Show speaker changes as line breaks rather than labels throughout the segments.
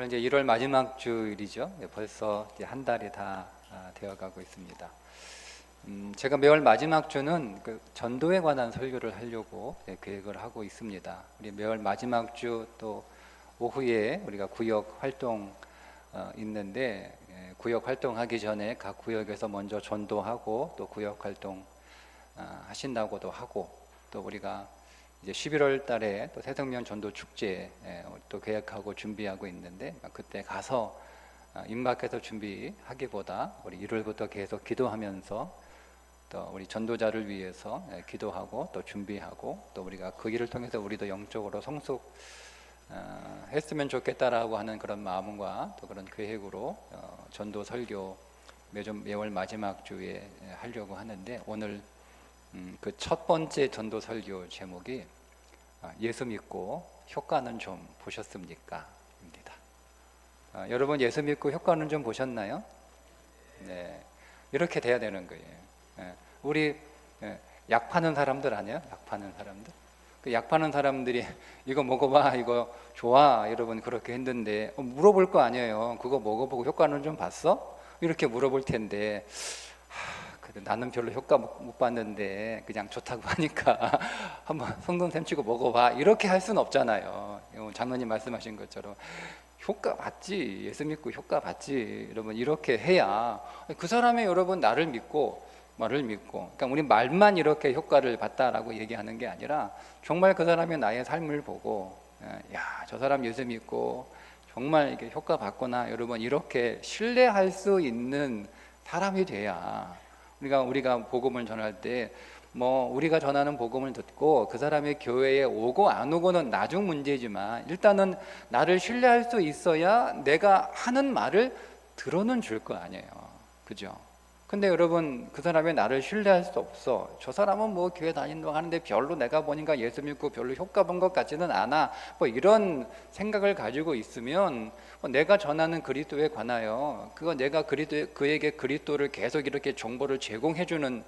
오늘 이제 1월 마지막 주일이죠. 벌써 이제 한 달이 다 되어가고 있습니다. 제가 매월 마지막 주는 그 전도에 관한 설교를 하려고 계획을 하고 있습니다. 우리 매월 마지막 주 또 오후에 우리가 구역 활동 있는데, 구역 활동하기 전에 각 구역에서 먼저 전도하고 또 구역 활동 하신다고도 하고, 또 우리가 이제 11월 달에 또 새생명 전도 축제 또 계획하고 준비하고 있는데, 그때 가서 임박해서 준비하기보다 우리 1월부터 계속 기도하면서 또 우리 전도자를 위해서 기도하고 또 준비하고, 또 우리가 그 일을 통해서 우리도 영적으로 성숙 했으면 좋겠다라고 하는 그런 마음과 또 그런 계획으로 전도 설교 매월 마지막 주에 하려고 하는데, 오늘 그 첫 번째 전도 설교 제목이 예수 믿고 효과는 좀 보셨습니까? 입니다. 여러분, 예수 믿고 효과는 좀 보셨나요? 네, 이렇게 돼야 되는 거예요. 우리 약 파는 사람들 아니에요? 약 파는 사람들. 그 약 파는 사람들이 이거 먹어봐, 이거 좋아, 여러분 그렇게 했는데 물어볼 거 아니에요. 그거 먹어보고 효과는 좀 봤어? 이렇게 물어볼 텐데, 나는 별로 효과 못 봤는데 그냥 좋다고 하니까 한번 성동샘 치고 먹어봐, 이렇게 할 수는 없잖아요. 장로님 말씀하신 것처럼 효과 봤지, 예수 믿고 효과 봤지, 여러분 이렇게 해야 그 사람이 여러분 나를 믿고 말을 믿고, 그러니까 우리 말만 이렇게 효과를 봤다라고 얘기하는 게 아니라 정말 그 사람이 나의 삶을 보고, 야, 저 사람 예수 믿고 정말 이게 효과 봤구나, 여러분 이렇게 신뢰할 수 있는 사람이 돼야 우리가 복음을 전할 때 우리가 전하는 복음을 듣고 그 사람이 교회에 오고 안 오고는 나중 문제지만, 일단은 나를 신뢰할 수 있어야 내가 하는 말을 들어는 줄 거 아니에요. 그죠? 근데 여러분, 그 사람이 나를 신뢰할 수 없어. 저 사람은 교회 다닌다고 하는데 별로 내가 보니까 예수 믿고 별로 효과 본 것 같지는 않아, 이런 생각을 가지고 있으면 내가 전하는 그리스도에 관하여 내가 그에게 그리스도를 계속 이렇게 정보를 제공해주는,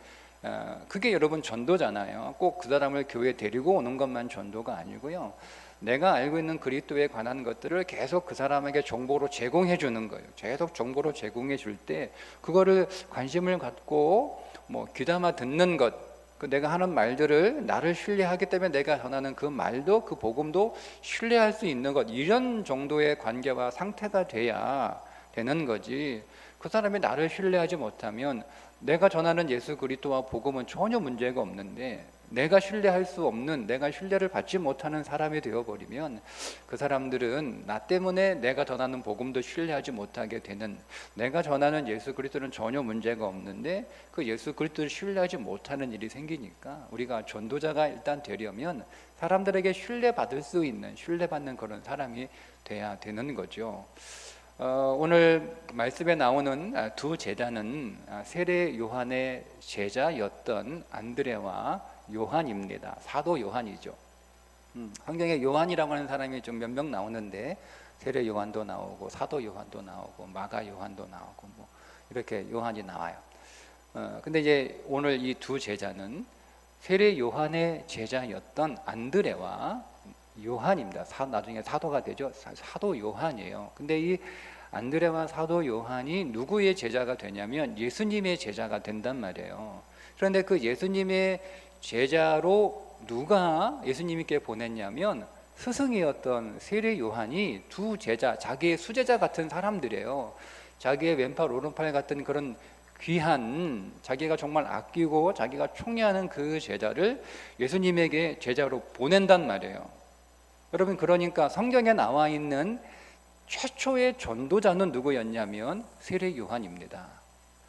그게 여러분 전도잖아요. 꼭 그 사람을 교회에 데리고 오는 것만 전도가 아니고요, 내가 알고 있는 그리스도에 관한 것들을 계속 그 사람에게 정보로 제공해 주는 거예요. 계속 정보로 제공해 줄 때 그거를 관심을 갖고 귀담아 듣는 것, 내가 하는 말들을 나를 신뢰하기 때문에 내가 전하는 그 말도, 그 복음도 신뢰할 수 있는 것, 이런 정도의 관계와 상태가 돼야 되는 거지. 그 사람이 나를 신뢰하지 못하면 내가 전하는 예수 그리스도와 복음은 전혀 문제가 없는데, 내가 신뢰할 수 없는, 내가 신뢰를 받지 못하는 사람이 되어버리면 그 사람들은 나 때문에 내가 전하는 복음도 신뢰하지 못하게 되는, 내가 전하는 예수 그리스도는 전혀 문제가 없는데 그 예수 그리스도를 신뢰하지 못하는 일이 생기니까, 우리가 전도자가 일단 되려면 사람들에게 신뢰받을 수 있는, 신뢰받는 그런 사람이 돼야 되는 거죠. 오늘 말씀에 나오는 두 제자는 세례 요한의 제자였던 안드레와 요한입니다. 사도 요한이죠. 성경에 요한이라고 하는 사람이 좀 몇 명 나오는데, 세례 요한도 나오고 사도 요한도 나오고 마가 요한도 나오고 이렇게 요한이 나와요. 근데 이제 오늘 이 두 제자는 세례 요한의 제자였던 안드레와 요한입니다. 나중에 사도가 되죠. 사도 요한이에요. 근데 이 안드레와 사도 요한이 누구의 제자가 되냐면 예수님의 제자가 된단 말이에요. 그런데 그 예수님의 제자로 누가 예수님께 보냈냐면 스승이었던 세례 요한이 두 제자, 자기의 수제자 같은 사람들이에요. 자기의 왼팔 오른팔 같은 그런 귀한, 자기가 정말 아끼고 자기가 총애하는 그 제자를 예수님에게 제자로 보낸단 말이에요. 여러분, 그러니까 성경에 나와 있는 최초의 전도자는 누구였냐면 세례 요한입니다.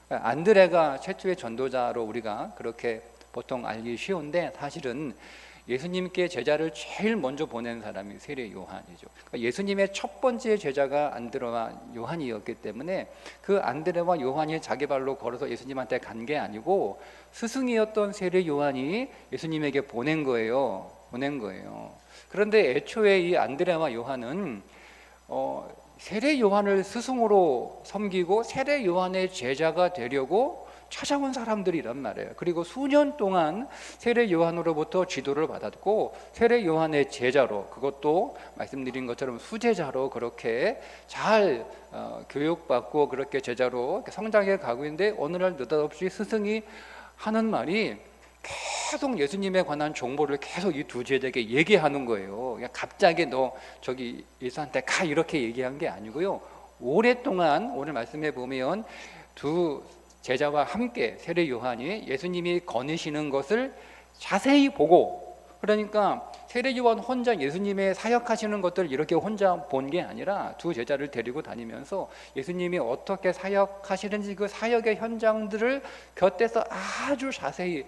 안드레가 최초의 전도자로 우리가 그렇게 보통 알기 쉬운데, 사실은 예수님께 제자를 제일 먼저 보낸 사람이 세례 요한이죠. 그러니까 예수님의 첫 번째 제자가 안드레와 요한이었기 때문에 그 안드레와 요한이 자기 발로 걸어서 예수님한테 간 게 아니고 스승이었던 세례 요한이 예수님에게 보낸 거예요. 그런데 애초에 이 안드레와 요한은 세례 요한을 스승으로 섬기고 세례 요한의 제자가 되려고 찾아온 사람들이란 말이에요. 그리고 수년 동안 세례 요한으로부터 지도를 받았고 세례 요한의 제자로, 그것도 말씀드린 것처럼 수제자로 그렇게 잘 교육받고 그렇게 제자로 이렇게 성장해 가고 있는데, 오늘날 느닷없이 스승이 하는 말이 계속 예수님에 관한 정보를 계속 이 두 제자에게 얘기하는 거예요. 그냥 갑자기 너 저기 예수한테 가 이렇게 얘기한 게 아니고요. 오랫동안 오늘 말씀해 보면 두 제자와 함께 세례 요한이 예수님이 거니시는 것을 자세히 보고, 그러니까 세례 요한 혼자 예수님의 사역하시는 것들 이렇게 혼자 본 게 아니라 두 제자를 데리고 다니면서 예수님이 어떻게 사역하시는지 그 사역의 현장들을 곁에서 아주 자세히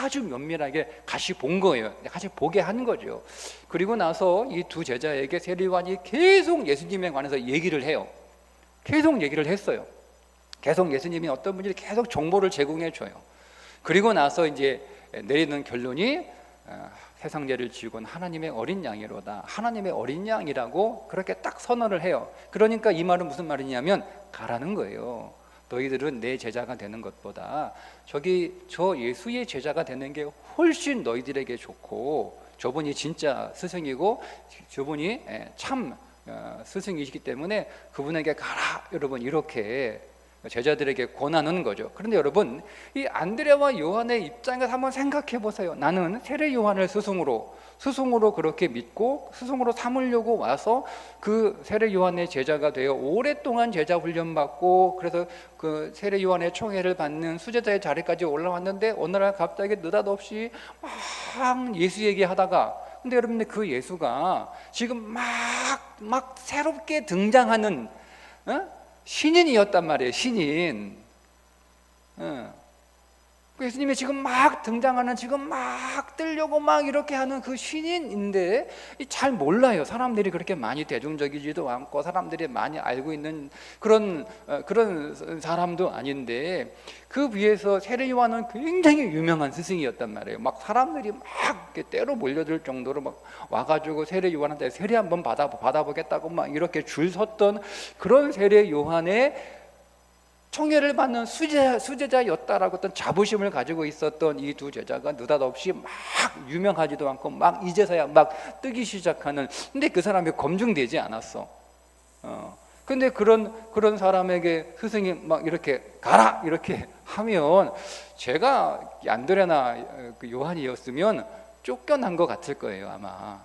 아주 면밀하게 같이 본 거예요. 같이 보게 한 거죠. 그리고 나서 이 두 제자에게 세례 요한이 계속 예수님에 관해서 얘기를 해요. 계속 얘기를 했어요. 계속 예수님이 어떤 분인지 계속 정보를 제공해 줘요. 그리고 나서 이제 내리는 결론이 세상 죄를 지고 온 하나님의 어린 양이로다. 하나님의 어린 양이라고 그렇게 딱 선언을 해요. 그러니까 이 말은 무슨 말이냐면 가라는 거예요. 너희들은 내 제자가 되는 것보다 저 예수의 제자가 되는 게 훨씬 너희들에게 좋고, 저분이 진짜 스승이고 저분이 참 스승이시기 때문에 그분에게 가라. 여러분, 이렇게 제자들에게 권하는 거죠. 그런데 여러분, 이 안드레와 요한의 입장에서 한번 생각해 보세요. 나는 세례 요한을 스승으로 그렇게 믿고 스승으로 삼으려고 와서 그 세례 요한의 제자가 되어 오랫동안 제자 훈련 받고, 그래서 그 세례 요한의 총애를 받는 수제자의 자리까지 올라왔는데 어느 날 갑자기 느닷없이 막 예수 얘기하다가, 근데 여러분들 그 예수가 지금 막 새롭게 등장하는 신인이었단 말이에요. 신인. 예수님이 지금 막 등장하는, 지금 막 뜨려고 막 이렇게 하는 그 신인인데 잘 몰라요. 사람들이 그렇게 많이 대중적이지도 않고 사람들이 많이 알고 있는 그런 사람도 아닌데, 그 위에서 세례 요한은 굉장히 유명한 스승이었단 말이에요. 막 사람들이 막 이렇게 때로 몰려들 정도로 막 와가지고 세례 요한한테 세례 한번 받아보겠다고 막 이렇게 줄 섰던 그런 세례 요한의 총애를 받는 수제자였다라고 어떤 자부심을 가지고 있었던 이 두 제자가 느닷없이 막 유명하지도 않고 막 이제서야 막 뜨기 시작하는, 근데 그 사람이 검증되지 않았어. 근데 그런 사람에게 스승이 막 이렇게 가라 이렇게 하면, 제가 안드레나 요한이었으면 쫓겨난 것 같을 거예요. 아마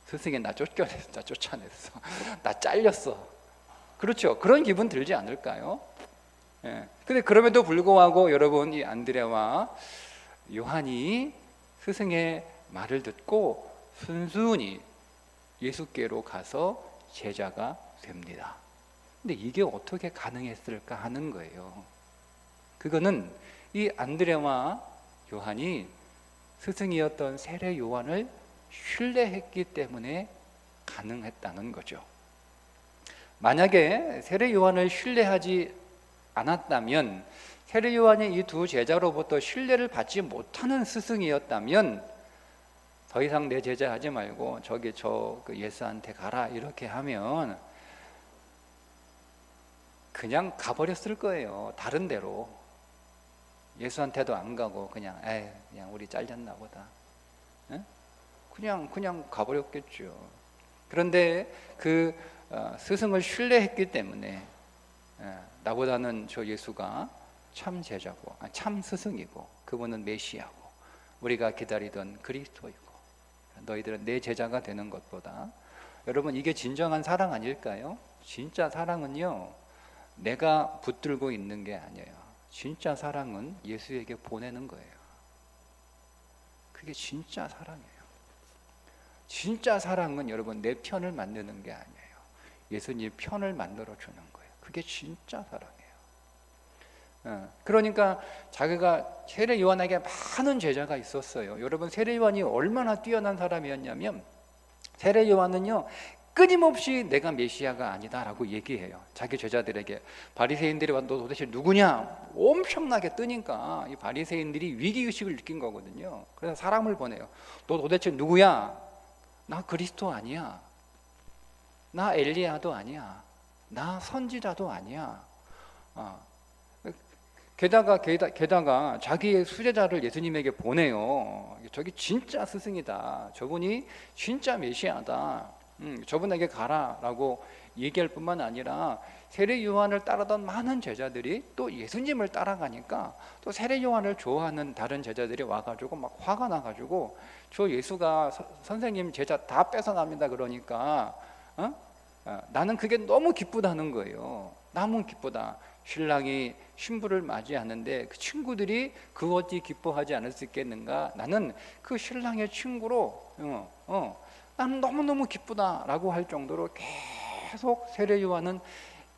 스승이 나 쫓겨냈어, 나 쫓아냈어, 나 잘렸어. 그렇죠? 그런 기분 들지 않을까요? 근데 그럼에도 불구하고 여러분, 이 안드레와 요한이 스승의 말을 듣고 순순히 예수께로 가서 제자가 됩니다. 근데 이게 어떻게 가능했을까 하는 거예요. 그거는 이 안드레와 요한이 스승이었던 세례 요한을 신뢰했기 때문에 가능했다는 거죠. 만약에 세례 요한을 신뢰하지 않았다면, 세례 요한이 이 두 제자로부터 신뢰를 받지 못하는 스승이었다면 더 이상 내 제자 하지 말고 저기 그 예수한테 가라 이렇게 하면 그냥 가버렸을 거예요. 다른 데로. 예수한테도 안 가고 그냥 우리 잘렸나 보다. 그냥 가버렸겠죠. 그런데 그 스승을 신뢰했기 때문에 나보다는 저 예수가 참 제자고 참 스승이고 그분은 메시아고 우리가 기다리던 그리스도이고 너희들은 내 제자가 되는 것보다, 여러분, 이게 진정한 사랑 아닐까요? 진짜 사랑은요, 내가 붙들고 있는 게 아니에요. 진짜 사랑은 예수에게 보내는 거예요. 그게 진짜 사랑이에요. 진짜 사랑은 여러분 내 편을 만드는 게 아니에요. 예수님 편을 만들어 주는 거예요. 그게 진짜 사랑이에요. 그러니까 자기가 세례 요한에게 많은 제자가 있었어요. 여러분, 세례 요한이 얼마나 뛰어난 사람이었냐면, 세례 요한은요 끊임없이 내가 메시아가 아니다라고 얘기해요. 자기 제자들에게. 바리새인들이 너 도대체 누구냐 엄청나게 뜨니까 이 바리새인들이 위기의식을 느낀 거거든요. 그래서 사람을 보내요. 너 도대체 누구야? 나 그리스도 아니야. 나 엘리야도 아니야. 나 선지자도 아니야. 게다가 자기의 수제자를 예수님에게 보내요. 저기 진짜 스승이다. 저분이 진짜 메시아다. 저분에게 가라라고 얘기할 뿐만 아니라 세례 요한을 따르던 많은 제자들이 또 예수님을 따라가니까 또 세례 요한을 좋아하는 다른 제자들이 와가지고 막 화가 나가지고 저 예수가 선생님 제자 다 뺏어갑니다. 그러니까 나는 그게 너무 기쁘다는 거예요. 너무 기쁘다. 신랑이 신부를 맞이하는데 그 친구들이 그 어찌 기뻐하지 않을 수 있겠는가? 나는 그 신랑의 친구로 나는 너무너무 기쁘다라고 할 정도로 계속 세례 요한은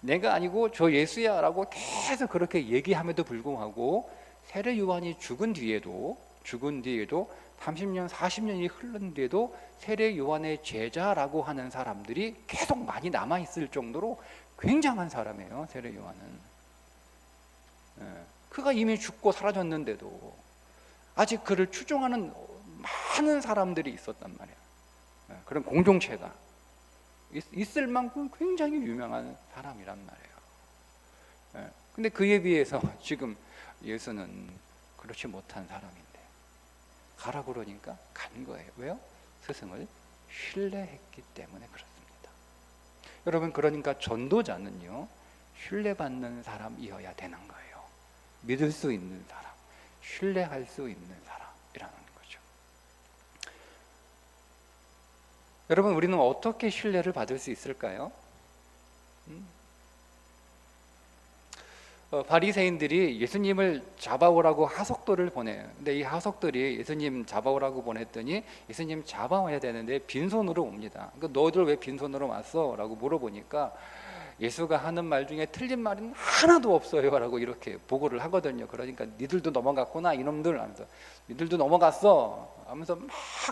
내가 아니고 저 예수야 라고 계속 그렇게 얘기함에도 불구하고 세례 요한이 죽은 뒤에도 30년 40년이 흐른 뒤에도 세례 요한의 제자라고 하는 사람들이 계속 많이 남아있을 정도로 굉장한 사람이에요. 세례 요한은 그가 이미 죽고 사라졌는데도 아직 그를 추종하는 많은 사람들이 있었단 말이야. 그런 공동체가 있을 만큼 굉장히 유명한 사람이란 말이에요. 근데 그에 비해서 지금 예수는 그렇지 못한 사람인데 가라 그러니까 간 거예요. 왜요? 스승을 신뢰했기 때문에 그렇습니다. 여러분, 그러니까 전도자는요, 신뢰받는 사람이어야 되는 거예요. 믿을 수 있는 사람, 신뢰할 수 있는 사람이라는 거죠. 여러분, 우리는 어떻게 신뢰를 받을 수 있을까요? 바리새인들이 예수님을 잡아오라고 하석도를 보내요. 근데 이 하석들이 예수님 잡아오라고 보냈더니 예수님 잡아와야 되는데 빈손으로 옵니다. 그러니까 너희들 왜 빈손으로 왔어? 라고 물어보니까 예수가 하는 말 중에 틀린 말은 하나도 없어요 라고 이렇게 보고를 하거든요. 그러니까 니들도 넘어갔구나 이놈들 하면서, 니들도 넘어갔어 하면서 막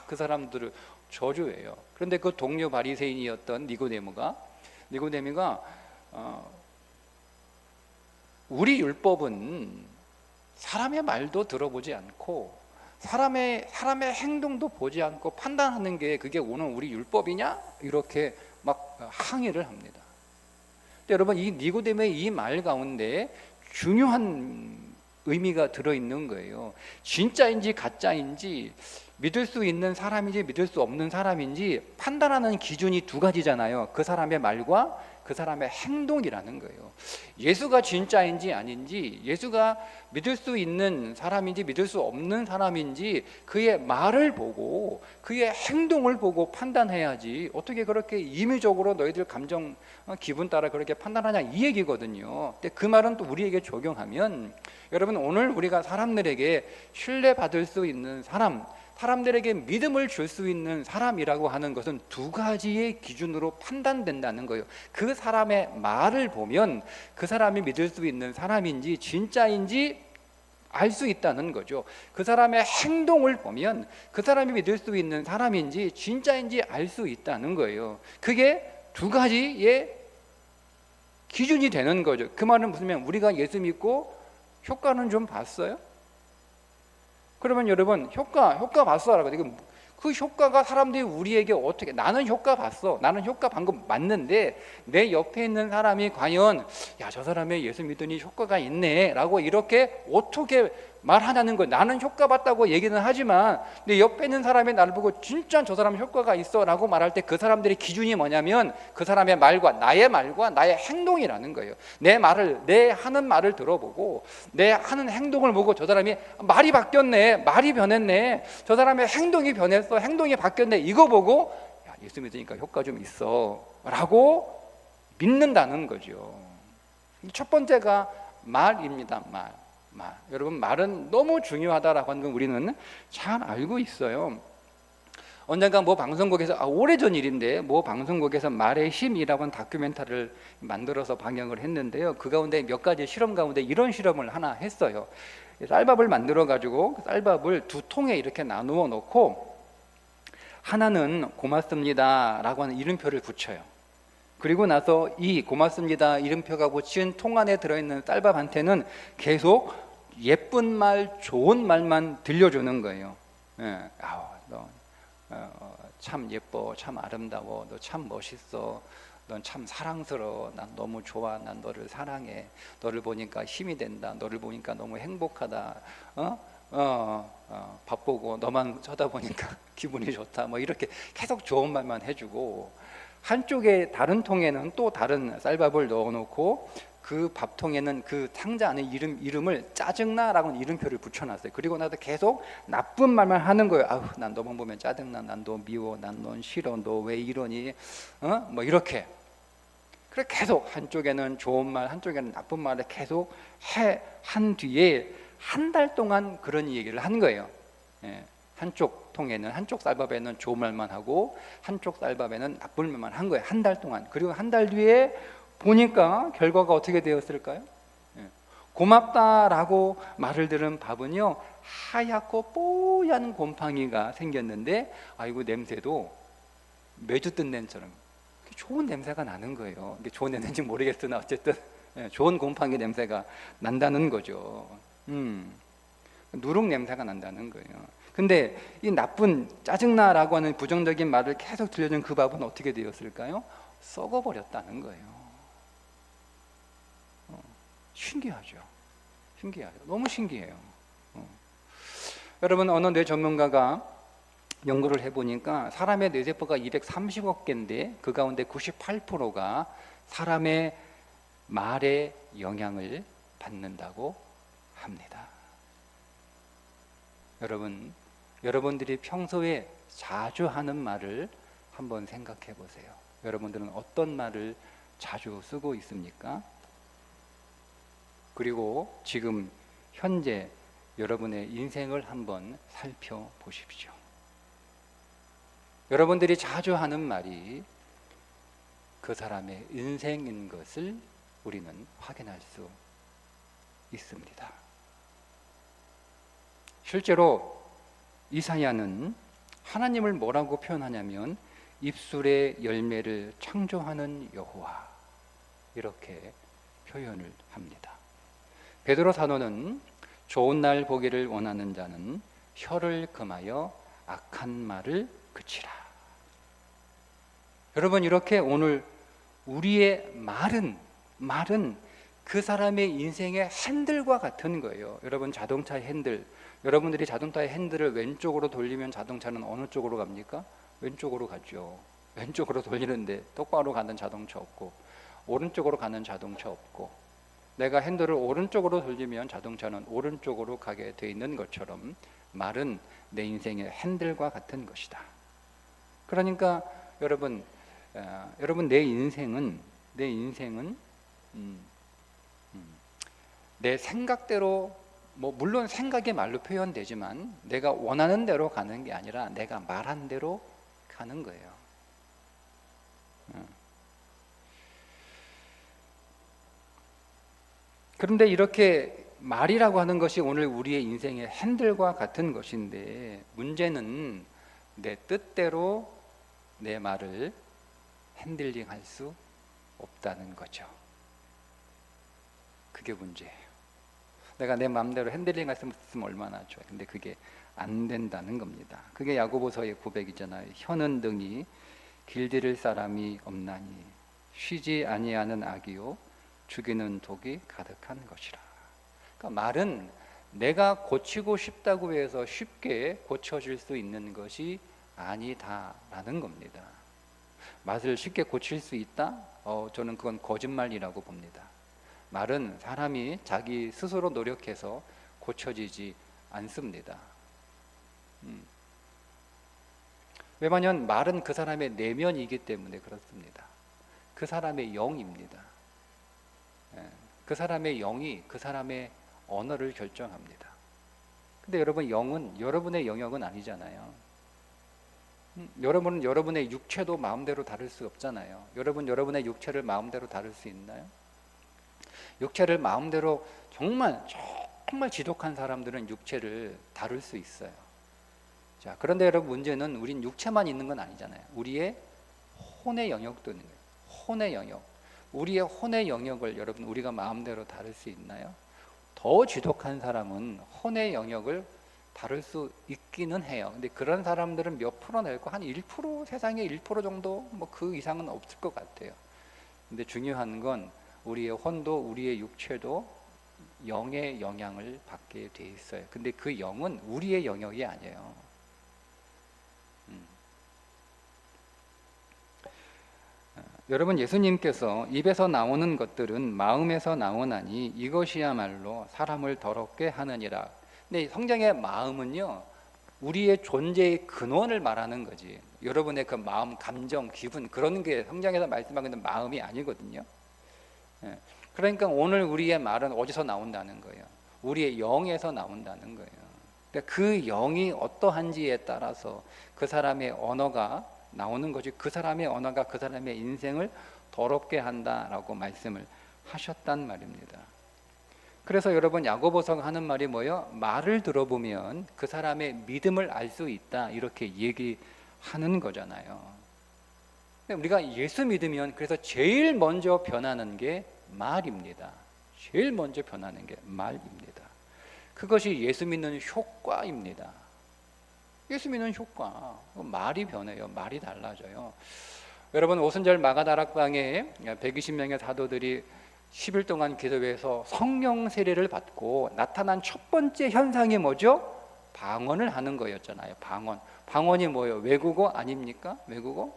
그 사람들을 저주해요. 그런데 그 동료 바리새인이었던 니고데모가 우리 율법은 사람의 말도 들어보지 않고 사람의 행동도 보지 않고 판단하는 게 그게 오늘 우리 율법이냐? 이렇게 막 항의를 합니다. 근데 여러분, 이 니고데모의 이 말 가운데 중요한 의미가 들어있는 거예요. 진짜인지 가짜인지, 믿을 수 있는 사람인지 믿을 수 없는 사람인지 판단하는 기준이 두 가지잖아요. 그 사람의 말과 그 사람의 행동이라는 거예요. 예수가 진짜인지 아닌지, 예수가 믿을 수 있는 사람인지 믿을 수 없는 사람인지 그의 말을 보고 그의 행동을 보고 판단해야지, 어떻게 그렇게 임의적으로 너희들 감정 기분 따라 그렇게 판단하냐, 이 얘기거든요. 근데 그 말은 또 우리에게 적용하면, 여러분, 오늘 우리가 사람들에게 신뢰받을 수 있는 사람, 사람들에게 믿음을 줄 수 있는 사람이라고 하는 것은 두 가지의 기준으로 판단된다는 거예요. 그 사람의 말을 보면 그 사람이 믿을 수 있는 사람인지 진짜인지 알 수 있다는 거죠. 그 사람의 행동을 보면 그 사람이 믿을 수 있는 사람인지 진짜인지 알 수 있다는 거예요. 그게 두 가지의 기준이 되는 거죠. 그 말은 무슨 말이냐면, 우리가 예수 믿고 효과는 좀 봤어요? 그러면 여러분, 효과 봤어라고, 그 효과가 사람들이 우리에게 어떻게, 나는 효과 봤어, 나는 효과 방금 맞는데 내 옆에 있는 사람이 과연 야, 저 사람의 예수 믿더니 효과가 있네 라고 이렇게 어떻게 말하냐는 거예요. 나는 효과 봤다고 얘기는 하지만 내 옆에 있는 사람이 나를 보고 진짜 저 사람 효과가 있어 라고 말할 때 그 사람들의 기준이 뭐냐면 그 사람의 말과 나의 행동이라는 거예요. 내 하는 말을 들어보고 내 하는 행동을 보고 저 사람이 말이 바뀌었네, 말이 변했네, 저 사람의 행동이 변했어, 행동이 바뀌었네, 이거 보고 야, 예수 믿으니까 효과 좀 있어 라고 믿는다는 거죠. 첫 번째가 말입니다. 말. 여러분, 말은 너무 중요하다라고 하는 건 우리는 잘 알고 있어요. 언젠가 뭐 방송국에서, 오래전 일인데 뭐 방송국에서 말의 힘이라고 하는 다큐멘터리를 만들어서 방영을 했는데요. 그 가운데 몇 가지 실험 가운데 이런 실험을 하나 했어요. 쌀밥을 만들어 가지고 쌀밥을 두 통에 이렇게 나누어 놓고 하나는 고맙습니다 라고 하는 이름표를 붙여요. 그리고 나서 이 고맙습니다 이름표가 붙인 통 안에 들어있는 쌀밥한테는 계속 예쁜 말, 좋은 말만 들려주는 거예요. 너 참 예뻐, 참 아름다워, 너 참 멋있어, 넌 참 사랑스러워. 난 너무 좋아. 난 너를 사랑해. 너를 보니까 힘이 된다. 너를 보니까 너무 행복하다. 밥 보고 너만 쳐다보니까 기분이 좋다. 뭐 이렇게 계속 좋은 말만 해주고, 한쪽에 다른 통에는 또 다른 쌀밥을 넣어놓고 그 밥통에는 그 상자 안에 이름을 짜증나라고 이름표를 붙여놨어요. 그리고 나서 계속 나쁜 말만 하는 거예요. 아우, 난 너만 보면 짜증나. 난 너 미워. 난 넌 싫어. 너 왜 이러니? 뭐 이렇게. 그래 계속 한쪽에는 좋은 말, 한쪽에는 나쁜 말을 계속 한 뒤에 한 달 동안 그런 얘기를 한 거예요. 한쪽 통에는, 한쪽 쌀밥에는 좋은 말만 하고 한쪽 쌀밥에는 나쁜 말만 한 거예요. 한 달 동안. 그리고 한 달 뒤에 보니까 결과가 어떻게 되었을까요? 고맙다라고 말을 들은 밥은요, 하얗고 뽀얀 곰팡이가 생겼는데, 아이고 냄새도 매주 뜬 냄새처럼 좋은 냄새가 나는 거예요. 이게 좋은 냄새인지 모르겠으나 어쨌든 좋은 곰팡이 냄새가 난다는 거죠. 누룩 냄새가 난다는 거예요. 근데 이 나쁜 짜증나라고 하는 부정적인 말을 계속 들려준 그 밥은 어떻게 되었을까요? 썩어버렸다는 거예요. 신기하죠. 신기하죠. 너무 신기해요. 여러분, 어느 뇌 전문가가 연구를 해보니까 사람의 뇌세포가 230억 개인데 그 가운데 98%가 사람의 말에 영향을 받는다고 합니다. 여러분들이 평소에 자주 하는 말을 한번 생각해 보세요. 여러분들은 어떤 말을 자주 쓰고 있습니까? 그리고 지금 현재 여러분의 인생을 한번 살펴보십시오. 여러분들이 자주 하는 말이 그 사람의 인생인 것을 우리는 확인할 수 있습니다. 실제로 이사야는 하나님을 뭐라고 표현하냐면 입술의 열매를 창조하는 여호와, 이렇게 표현을 합니다. 베드로 사도는 좋은 날 보기를 원하는 자는 혀를 금하여 악한 말을 그치라. 여러분, 이렇게 오늘 우리의 말은 그 사람의 인생의 핸들과 같은 거예요. 여러분, 자동차의 핸들, 여러분들이 자동차의 핸들을 왼쪽으로 돌리면 자동차는 어느 쪽으로 갑니까? 왼쪽으로 가죠. 왼쪽으로 돌리는데 똑바로 가는 자동차 없고, 오른쪽으로 가는 자동차 없고, 내가 핸들을 오른쪽으로 돌리면 자동차는 오른쪽으로 가게 돼 있는 것처럼 말은 내 인생의 핸들과 같은 것이다. 그러니까 여러분 내 인생은 내 생각대로, 물론 생각이 말로 표현되지만 내가 원하는 대로 가는 게 아니라 내가 말한 대로 가는 거예요. 그런데 이렇게 말이라고 하는 것이 오늘 우리의 인생의 핸들과 같은 것인데, 문제는 내 뜻대로 내 말을 핸들링할 수 없다는 거죠. 그게 문제예요. 내가 내 마음대로 핸들링할 수 있으면 얼마나 좋아요. 근데 그게 안 된다는 겁니다. 그게 야고보서의 고백이잖아요. 혀는 등이 길들일 사람이 없나니 쉬지 아니하는 악이요 죽이는 독이 가득한 것이라. 그러니까 말은 내가 고치고 싶다고 해서 쉽게 고쳐질 수 있는 것이 아니다라는 겁니다. 말을 쉽게 고칠 수 있다? 저는 그건 거짓말이라고 봅니다. 말은 사람이 자기 스스로 노력해서 고쳐지지 않습니다. 왜냐하면 말은 그 사람의 내면이기 때문에 그렇습니다. 그 사람의 영입니다. 그 사람의 영이 그 사람의 언어를 결정합니다. 근데 여러분, 영은 여러분의 영역은 아니잖아요. 여러분은 여러분의 육체도 마음대로 다룰 수 없잖아요. 여러분의 육체를 마음대로 다룰 수 있나요? 육체를 마음대로 정말 지독한 사람들은 육체를 다룰 수 있어요. 자, 그런데 여러분, 문제는 우린 육체만 있는 건 아니잖아요. 우리의 혼의 영역도 있는 거예요. 혼의 영역. 우리의 혼의 영역을 여러분, 우리가 마음대로 다룰 수 있나요? 더 지독한 사람은 혼의 영역을 다룰 수 있기는 해요. 근데 그런 사람들은 몇 프로 낼고 한 1%, 세상에 1% 정도, 그 이상은 없을 것 같아요. 근데 중요한 건 우리의 혼도 우리의 육체도 영의 영향을 받게 돼 있어요. 근데 그 영은 우리의 영역이 아니에요. 여러분, 예수님께서 입에서 나오는 것들은 마음에서 나오나니 이것이야말로 사람을 더럽게 하느니라. 근데 성경의 마음은요, 우리의 존재의 근원을 말하는 거지. 여러분의 그 마음, 감정, 기분, 그런 게 성경에서 말씀하는 마음이 아니거든요. 그러니까 오늘 우리의 말은 어디서 나온다는 거예요? 우리의 영에서 나온다는 거예요. 그러니까 그 영이 어떠한지에 따라서 그 사람의 언어가 나오는 거지. 그 사람의 언어가 그 사람의 인생을 더럽게 한다라고 말씀을 하셨단 말입니다. 그래서 여러분, 야고보서가 하는 말이 뭐예요? 말을 들어보면 그 사람의 믿음을 알 수 있다, 이렇게 얘기하는 거잖아요. 우리가 예수 믿으면 그래서 제일 먼저 변하는 게 말입니다. 제일 먼저 변하는 게 말입니다. 그것이 예수 믿는 효과입니다. 예수 믿는 효과, 말이 변해요. 말이 달라져요. 여러분, 오순절 마가다락방에 120명의 사도들이 10일 동안 기도해서 성령 세례를 받고 나타난 첫 번째 현상이 뭐죠? 방언을 하는 거였잖아요. 방언이 뭐예요? 외국어 아닙니까? 외국어?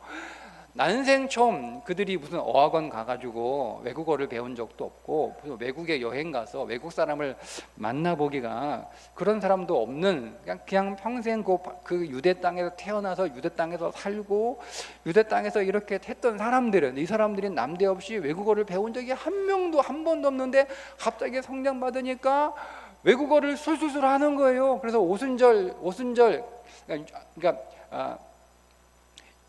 난생 처음 그들이 무슨 어학원 가가지고 외국어를 배운 적도 없고, 외국에 여행 가서 외국 사람을 만나보기가, 그런 사람도 없는, 그냥 평생 그 유대 땅에서 태어나서 유대 땅에서 살고 유대 땅에서 이렇게 했던 사람들은, 이 사람들이 남대없이 외국어를 배운 적이 한 번도 없는데 갑자기 성령 받으니까 외국어를 술술술 하는 거예요. 그래서 오순절 그러니까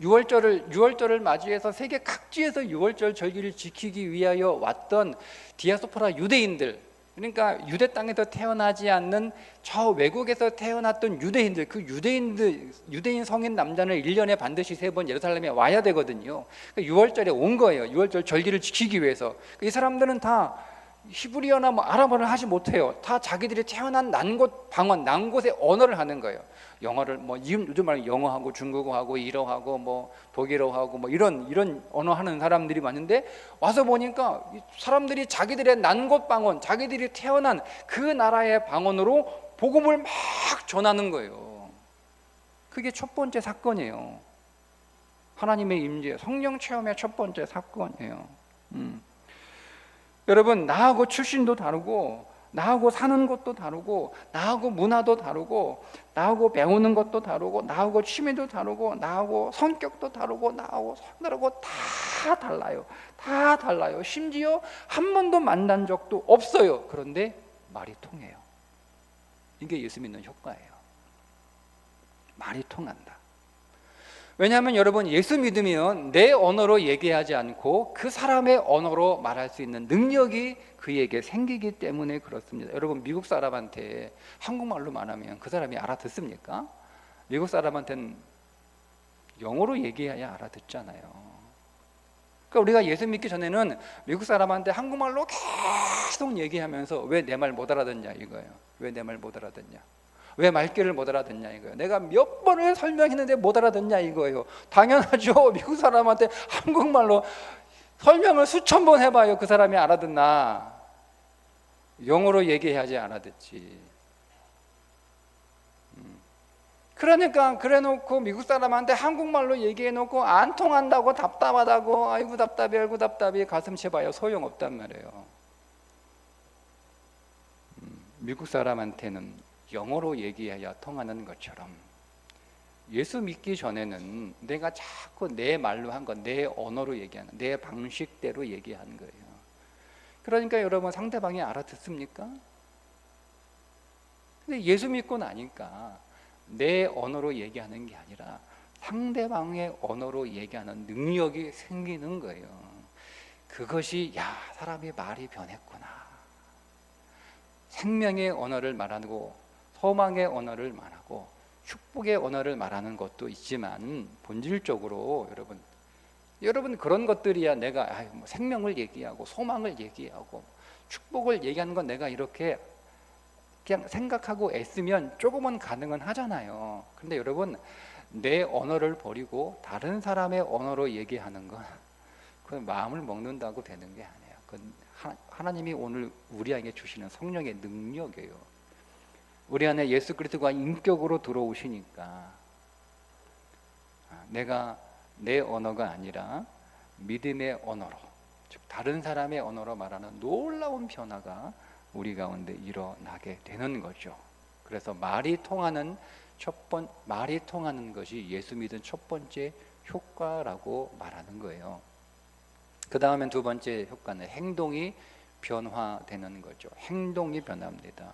6월절을 맞이해서 세계 각지에서 6월절 절기를 지키기 위하여 왔던 디아스포라 유대인들, 그러니까 유대 땅에서 태어나지 않는 저 외국에서 태어났던 유대인들, 그 유대인 성인 남자는 1년에 반드시 3번 예루살렘에 와야 되거든요. 6월절에 온 거예요. 6월절 절기를 지키기 위해서. 이 사람들은 다 히브리어나 아람어를 하지 못해요. 다 자기들이 태어난 난 곳의 언어를 하는 거예요. 영어를 요즘 말로 영어하고 중국어하고 일어하고 독일어하고 이런 언어 하는 사람들이 많은데, 와서 보니까 사람들이 자기들의 난 곳 방언, 자기들이 태어난 그 나라의 방언으로 복음을 막 전하는 거예요. 그게 첫 번째 사건이에요. 하나님의 임재, 성령 체험의 첫 번째 사건이에요. 여러분, 나하고 출신도 다르고, 나하고 사는 것도 다르고, 나하고 문화도 다르고, 나하고 배우는 것도 다르고, 나하고 취미도 다르고, 나하고 성격도 다르고, 나하고 다르고, 다 달라요. 다 달라요. 심지어 한 번도 만난 적도 없어요. 그런데 말이 통해요. 이게 예수 믿는 효과예요. 말이 통한다. 왜냐하면 여러분, 예수 믿으면 내 언어로 얘기하지 않고 그 사람의 언어로 말할 수 있는 능력이 그에게 생기기 때문에 그렇습니다. 여러분, 미국 사람한테 한국말로 말하면 그 사람이 알아듣습니까? 미국 사람한테는 영어로 얘기해야 알아듣잖아요. 그러니까 우리가 예수 믿기 전에는 미국 사람한테 한국말로 계속 얘기하면서 왜 내 말 못 알아듣냐 이거예요. 왜 내 말 못 알아듣냐? 왜 말귀를 못 알아듣냐 이거예요. 내가 몇 번을 설명했는데 못 알아듣냐 이거예요. 당연하죠. 미국 사람한테 한국말로 설명을 수천 번 해봐요. 그 사람이 알아듣나? 영어로 얘기해야지 알아듣지. 그러니까 그래놓고 미국 사람한테 한국말로 얘기해놓고 안 통한다고 답답하다고, 아이고 답답해 가슴 쳐봐요. 소용없단 말이에요. 미국 사람한테는 영어로 얘기해야 통하는 것처럼 예수 믿기 전에는 내가 자꾸 내 말로 한 거, 내 언어로 얘기하는, 내 방식대로 얘기하는 거예요. 그러니까 여러분, 상대방이 알아듣습니까? 근데 예수 믿고 나니까 내 언어로 얘기하는 게 아니라 상대방의 언어로 얘기하는 능력이 생기는 거예요. 그것이 사람이 말이 변했구나. 생명의 언어를 말하고 소망의 언어를 말하고 축복의 언어를 말하는 것도 있지만, 본질적으로 여러분 그런 것들이야 내가 생명을 얘기하고 소망을 얘기하고 축복을 얘기하는 건 내가 이렇게 그냥 생각하고 애쓰면 조금은 가능은 하잖아요. 근데 여러분, 내 언어를 버리고 다른 사람의 언어로 얘기하는 건 그 마음을 먹는다고 되는 게 아니에요. 그 하나님이 오늘 우리에게 주시는 성령의 능력이에요. 우리 안에 예수 그리스도가 인격으로 들어오시니까 내가 내 언어가 아니라 믿음의 언어로, 즉 다른 사람의 언어로 말하는 놀라운 변화가 우리 가운데 일어나게 되는 거죠. 그래서 말이 통하는 것이 예수 믿은 첫 번째 효과라고 말하는 거예요. 그 다음엔 두 번째 효과는 행동이 변화되는 거죠. 행동이 변합니다.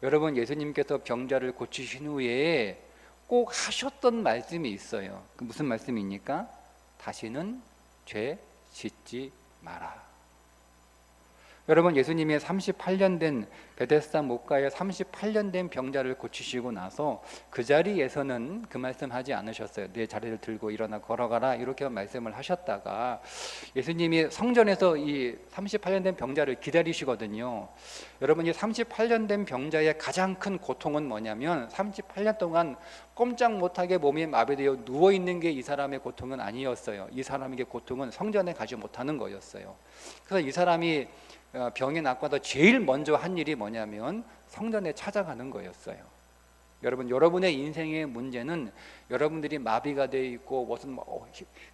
여러분, 예수님께서 병자를 고치신 후에 꼭 하셨던 말씀이 있어요. 그 무슨 말씀입니까? 다시는 죄 짓지 마라. 여러분, 예수님이 38년 된 베데스다 목가에 38년 된 병자를 고치시고 나서 그 자리에서는 그 말씀하지 않으셨어요. 내 자리를 들고 일어나 걸어가라, 이렇게 말씀을 하셨다가 예수님이 성전에서 이 38년 된 병자를 기다리시거든요. 여러분, 이 38년 된 병자의 가장 큰 고통은 뭐냐면 38년 동안 꼼짝 못하게 몸이 마비되어 누워있는 게 이 사람의 고통은 아니었어요. 이 사람에게 고통은 성전에 가지 못하는 거였어요. 그래서 이 사람이 병이 낫고도 제일 먼저 한 일이 뭐냐면 성전에 찾아가는 거였어요. 여러분, 여러분의 인생의 문제는 여러분들이 마비가 되어 있고 무슨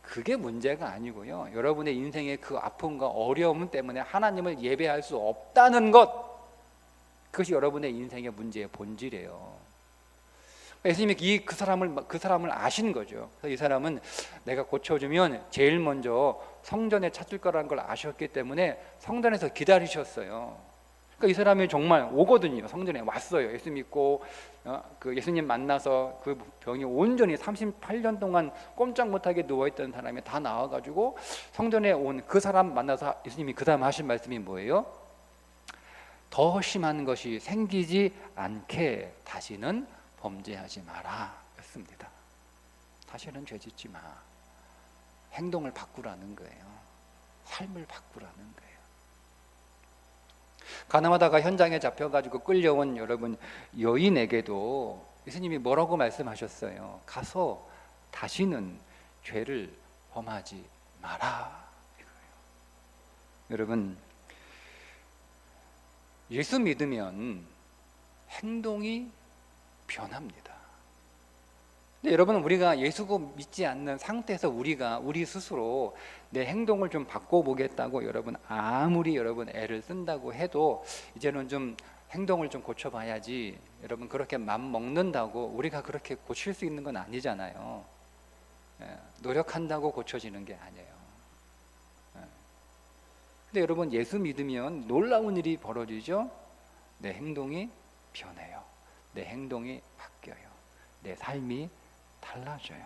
그게 문제가 아니고요. 여러분의 인생의 그 아픔과 어려움 때문에 하나님을 예배할 수 없다는 것, 그것이 여러분의 인생의 문제의 본질이에요. 예수님이 그 사람을 아신 거죠. 그래서 이 사람은 내가 고쳐주면 제일 먼저 성전에 찾을 거라는 걸 아셨기 때문에 성전에서 기다리셨어요. 그러니까 이 사람이 정말 오거든요. 성전에 왔어요. 예수 믿고 그 예수님 만나서 그 병이 온전히 38년 동안 꼼짝 못하게 누워있던 사람이 다 나와가지고 성전에 온 그 사람 만나서 예수님이 그 다음 하신 말씀이 뭐예요? 더 심한 것이 생기지 않게 다시는 범죄하지 마라 였습니다. 다시는 죄 짓지 마. 행동을 바꾸라는 거예요. 삶을 바꾸라는 거예요. 가늠하다가 현장에 잡혀가지고 끌려온 여러분 여인에게도 예수님이 뭐라고 말씀하셨어요? 가서 다시는 죄를 범하지 마라 이거예요. 여러분, 예수 믿으면 행동이 변합니다. 근데 여러분, 우리가 예수고 믿지 않는 상태에서 우리 스스로 내 행동을 좀 바꿔보겠다고 아무리 애를 쓴다고 해도 이제는 좀 행동을 좀 고쳐봐야지, 여러분 그렇게 맘 먹는다고 우리가 그렇게 고칠 수 있는 건 아니잖아요. 노력한다고 고쳐지는 게 아니에요. 근데 여러분, 예수 믿으면 놀라운 일이 벌어지죠. 내 행동이 변해요. 내 행동이 바뀌어요. 내 삶이 달라져요.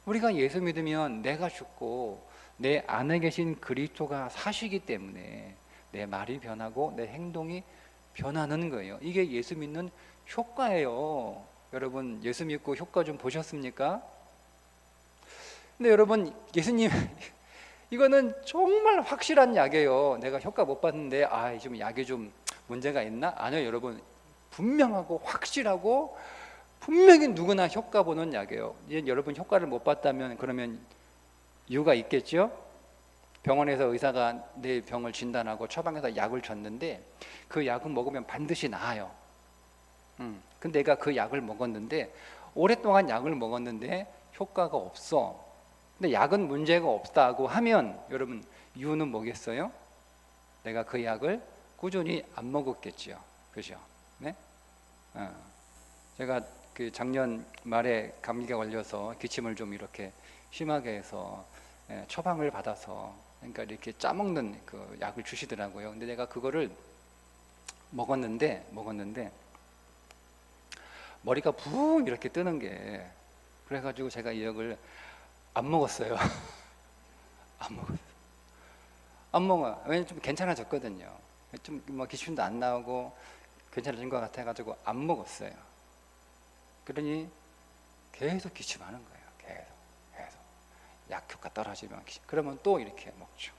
우리가 예수 믿으면 내가 죽고 내 안에 계신 그리스도가 사시기 때문에 내 말이 변하고 내 행동이 변하는 거예요. 이게 예수 믿는 효과예요. 여러분, 예수 믿고 효과 좀 보셨습니까? 근데 여러분, 예수님 이거는 정말 확실한 약이에요. 내가 효과 못 봤는데 좀 약이 좀 문제가 있나? 아니요, 여러분, 분명하고 확실하고 분명히 누구나 효과 보는 약이에요. 이제 여러분 효과를 못 봤다면 그러면 이유가 있겠죠? 병원에서 의사가 내 병을 진단하고 처방해서 약을 줬는데 그 약은 먹으면 반드시 나아요. 근데 내가 그 약을 먹었는데 오랫동안 약을 먹었는데 효과가 없어. 근데 약은 문제가 없다고 하면 여러분, 이유는 뭐겠어요? 내가 그 약을 꾸준히 안 먹었겠죠. 그죠? 네? 제가 그 작년 말에 감기가 걸려서 기침을 좀 이렇게 심하게 해서 처방을 받아서, 그러니까 이렇게 짜먹는 그 약을 주시더라고요. 근데 내가 그거를 먹었는데 머리가 붕 이렇게 뜨는 게, 그래가지고 제가 이 약을 안 먹었어요. 안 먹어요. 왜냐면 좀 괜찮아졌거든요. 좀 뭐 기침도 안 나오고 괜찮아진 것 같아가지고 안 먹었어요. 그러니 계속 기침하는 거예요. 계속 약 효과 떨어지면 그러면 또 이렇게 먹죠.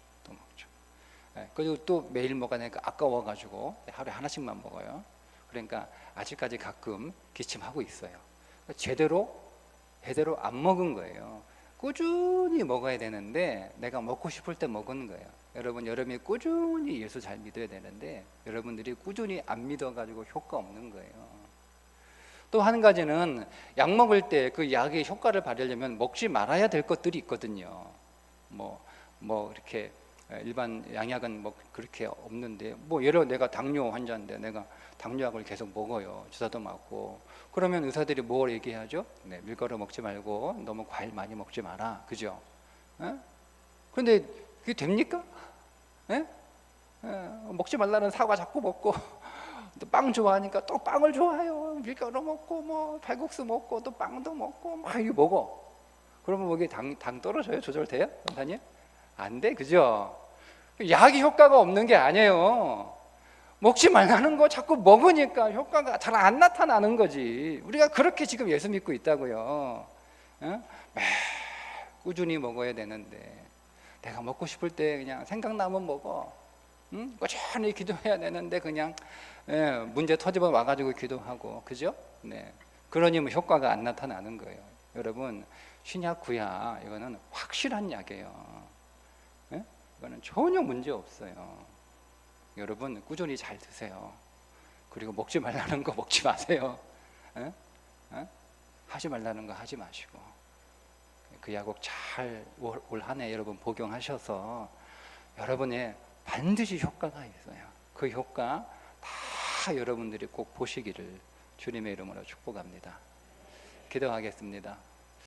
그리고 또 매일 먹으니까 아까워가지고 하루에 하나씩만 먹어요. 그러니까 아직까지 가끔 기침하고 있어요. 제대로 안 먹은 거예요. 꾸준히 먹어야 되는데 내가 먹고 싶을 때 먹은 거예요. 여러분, 여러분이 꾸준히 예수 잘 믿어야 되는데 여러분들이 꾸준히 안 믿어가지고 효과 없는 거예요. 또 한 가지는 약 먹을 때 그 약의 효과를 발휘하려면 먹지 말아야 될 것들이 있거든요. 뭐 이렇게 일반 양약은 뭐 그렇게 없는데, 뭐 예를 들어 내가 당뇨 환자인데 내가 당뇨약을 계속 먹어요. 주사도 맞고. 그러면 의사들이 뭘 얘기하죠? 네, 밀가루 먹지 말고 너무 과일 많이 먹지 마라. 그죠? 그런데 그게 됩니까? 에? 먹지 말라는 사과 자꾸 먹고 또 빵 좋아하니까 또 빵을 좋아해요. 밀가루 먹고 뭐 발국수 먹고 또 빵도 먹고 막 이거 먹어. 그러면 거기 당 떨어져요? 조절돼요? 선생님? 안 돼, 그죠? 약이 효과가 없는 게 아니에요. 먹지 말라는 거 자꾸 먹으니까 효과가 잘 안 나타나는 거지. 우리가 그렇게 지금 예수 믿고 있다고요. 꾸준히 먹어야 되는데 내가 먹고 싶을 때 그냥 생각나면 먹어. 꾸준히 기도해야 되는데 그냥 문제 터지면 와가지고 기도하고, 그죠? 네. 그러니 뭐 효과가 안 나타나는 거예요. 여러분, 신약 구약 이거는 확실한 약이에요. 이거는 전혀 문제 없어요. 여러분 꾸준히 잘 드세요. 그리고 먹지 말라는 거 먹지 마세요. 하지 말라는 거 하지 마시고 그 약국 잘 올 한 해 여러분 복용하셔서 여러분의 반드시 효과가 있어요. 그 효과 다 여러분들이 꼭 보시기를 주님의 이름으로 축복합니다. 기도하겠습니다.